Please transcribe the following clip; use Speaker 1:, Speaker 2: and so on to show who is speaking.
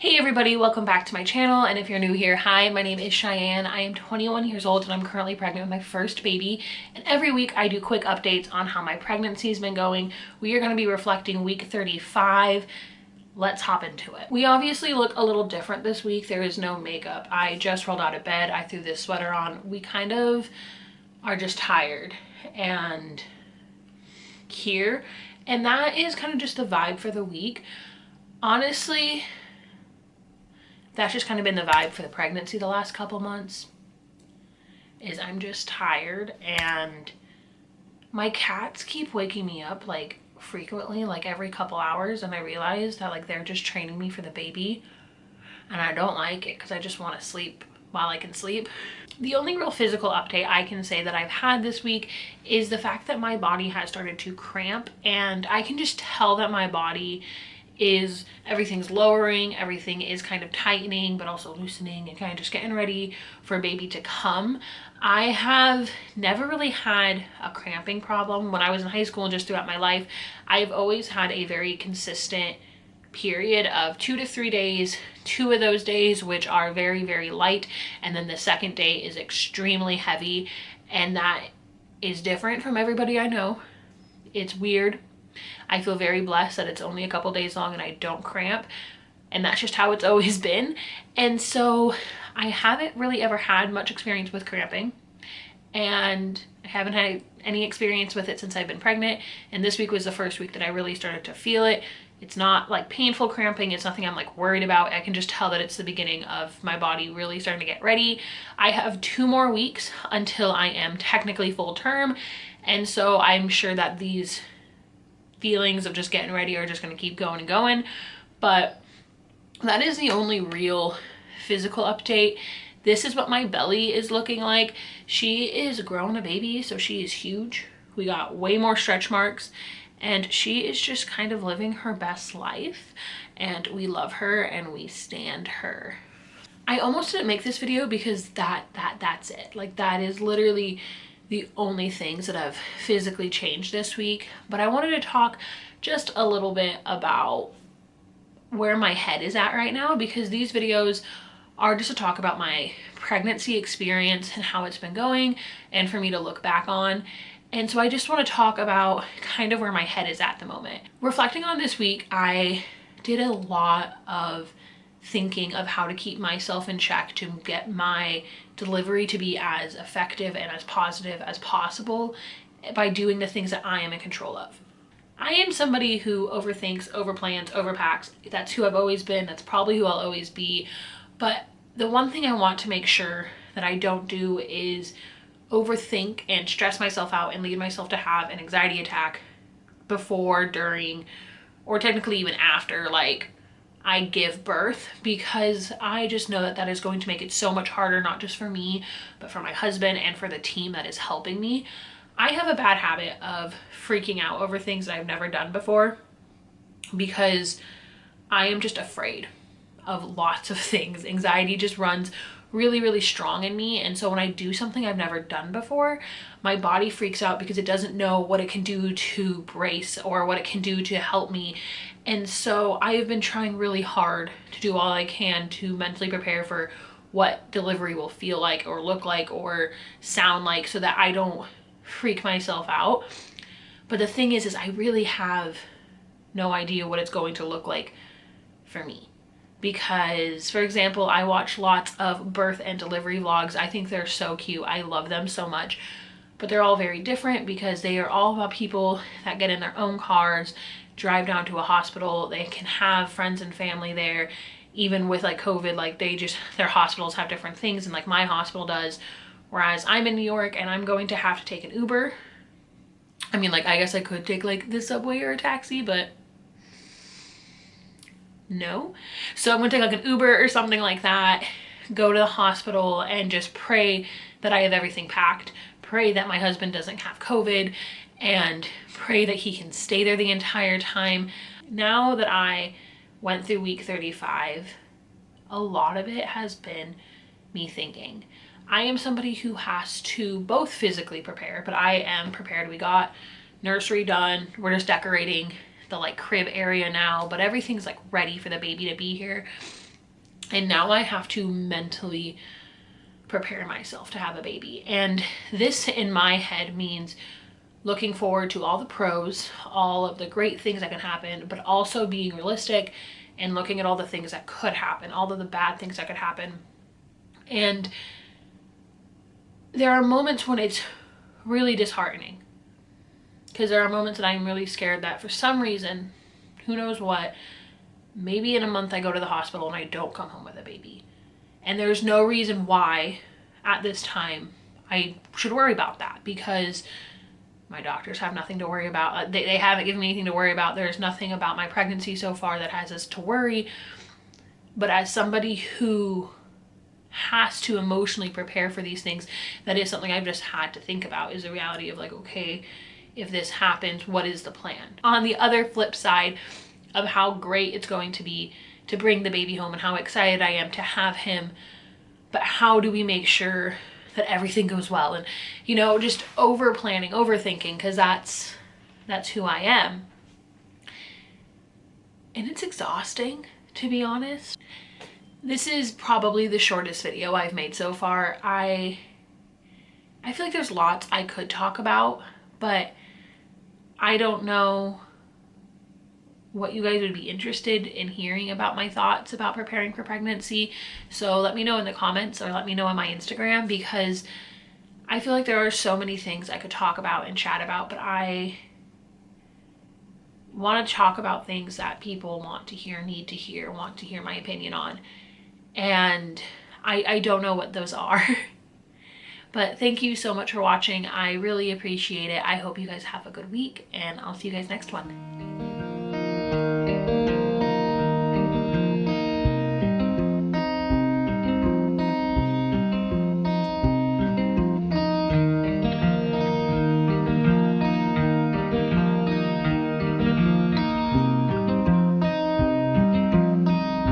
Speaker 1: Hey everybody, welcome back to my channel, and if you're new here, hi, my name is Cheyenne. I am 21 years old and I'm currently pregnant with my first baby, and every week I do quick updates on how my pregnancy's been going. We are going to be reflecting week 35. Let's hop into it. We obviously look a little different this week. There is no makeup. I just rolled out of bed. I threw this sweater on. We kind of are just tired and here, and that is kind of just the vibe for the week. Honestly, that's just kind of been the vibe for the pregnancy the last couple months, is I'm just tired, and my cats keep waking me up like frequently, like every couple hours, and I realize that like they're just training me for the baby, and I don't like it because I just want to sleep while I can sleep. The only real physical update I can say that I've had this week is the fact that my body has started to cramp, and I can just tell that my body is, everything's lowering, everything is kind of tightening but also loosening and kind of just getting ready for a baby to come. I have never really had a cramping problem. When I was in high school and just throughout my life, I've always had a very consistent period of 2 to 3 days, 2 of those days which are very, very light, and then the second day is extremely heavy, and that is different from everybody I know. It's weird. I feel very blessed that it's only a couple days long and I don't cramp, and that's just how it's always been. And so I haven't really ever had much experience with cramping, and I haven't had any experience with it since I've been pregnant, and this week was the first week that I really started to feel it. It's not like painful cramping. It's nothing I'm like worried about. I can just tell that it's the beginning of my body really starting to get ready. I have 2 more weeks until I am technically full term, and so I'm sure that these feelings of just getting ready are just going to keep going and going. But that is the only real physical update. This is what my belly is looking like. She is growing a baby, so she is huge. We got way more stretch marks, and she is just kind of living her best life, and we love her and we stand her. I almost didn't make this video because that's it. Like, that is literally the only things that have physically changed this week. But I wanted to talk just a little bit about where my head is at right now, because these videos are just to talk about my pregnancy experience and how it's been going, and for me to look back on. And so I just want to talk about kind of where my head is at the moment. Reflecting on this week, I did a lot of thinking of how to keep myself in check to get my delivery to be as effective and as positive as possible by doing the things that I am in control of. I am somebody who overthinks, overplans, overpacks. That's who I've always been. That's probably who I'll always be. But the one thing I want to make sure that I don't do is overthink and stress myself out and lead myself to have an anxiety attack before, during, or technically even after, like, I give birth, because I just know that that is going to make it so much harder, not just for me, but for my husband and for the team that is helping me. I have a bad habit of freaking out over things that I've never done before, because I am just afraid of lots of things. Anxiety just runs really, really strong in me, and so when I do something I've never done before, my body freaks out because it doesn't know what it can do to brace or what it can do to help me. And so I have been trying really hard to do all I can to mentally prepare for what delivery will feel like or look like or sound like, so that I don't freak myself out. But the thing is I really have no idea what it's going to look like for me. Because, for example, I watch lots of birth and delivery vlogs. I think they're so cute. I love them so much. But they're all very different because they are all about people that get in their own cars, drive down to a hospital. They can have friends and family there. Even with like COVID, like their hospitals have different things, and like my hospital does. Whereas I'm in New York and I'm going to have to take an Uber. I mean, like, I guess I could take like the subway or a taxi, but no. So I'm gonna take like an Uber or something like that, go to the hospital, and just pray that I have everything packed, pray that my husband doesn't have COVID, and pray that he can stay there the entire time. Now that I went through week 35, a lot of it has been me thinking. I am somebody who has to both physically prepare, but I am prepared. We got nursery done. We're just decorating the like crib area now, but everything's like ready for the baby to be here. And now I have to mentally prepare myself to have a baby. And this in my head means looking forward to all the pros, all of the great things that can happen, but also being realistic and looking at all the things that could happen, all of the bad things that could happen. And there are moments when it's really disheartening, because there are moments that I'm really scared that for some reason, who knows what, maybe in a month I go to the hospital and I don't come home with a baby. And there's no reason why at this time I should worry about that, because my doctors have nothing to worry about. They haven't given me anything to worry about. There's nothing about my pregnancy so far that has us to worry. But as somebody who has to emotionally prepare for these things, that is something I've just had to think about, is the reality of like, okay, if this happens, what is the plan? On the other flip side of how great it's going to be to bring the baby home and how excited I am to have him, but how do we make sure that everything goes well? And, you know, just over planning, overthinking, because that's who I am. And it's exhausting, to be honest. This is probably the shortest video I've made so far. I feel like there's lots I could talk about, but I don't know what you guys would be interested in hearing about my thoughts about preparing for pregnancy. So let me know in the comments, or let me know on my Instagram, because I feel like there are so many things I could talk about and chat about, but I want to talk about things that people want to hear, need to hear, want to hear my opinion on. And I don't know what those are. But thank you so much for watching. I really appreciate it. I hope you guys have a good week, and I'll see you guys next one.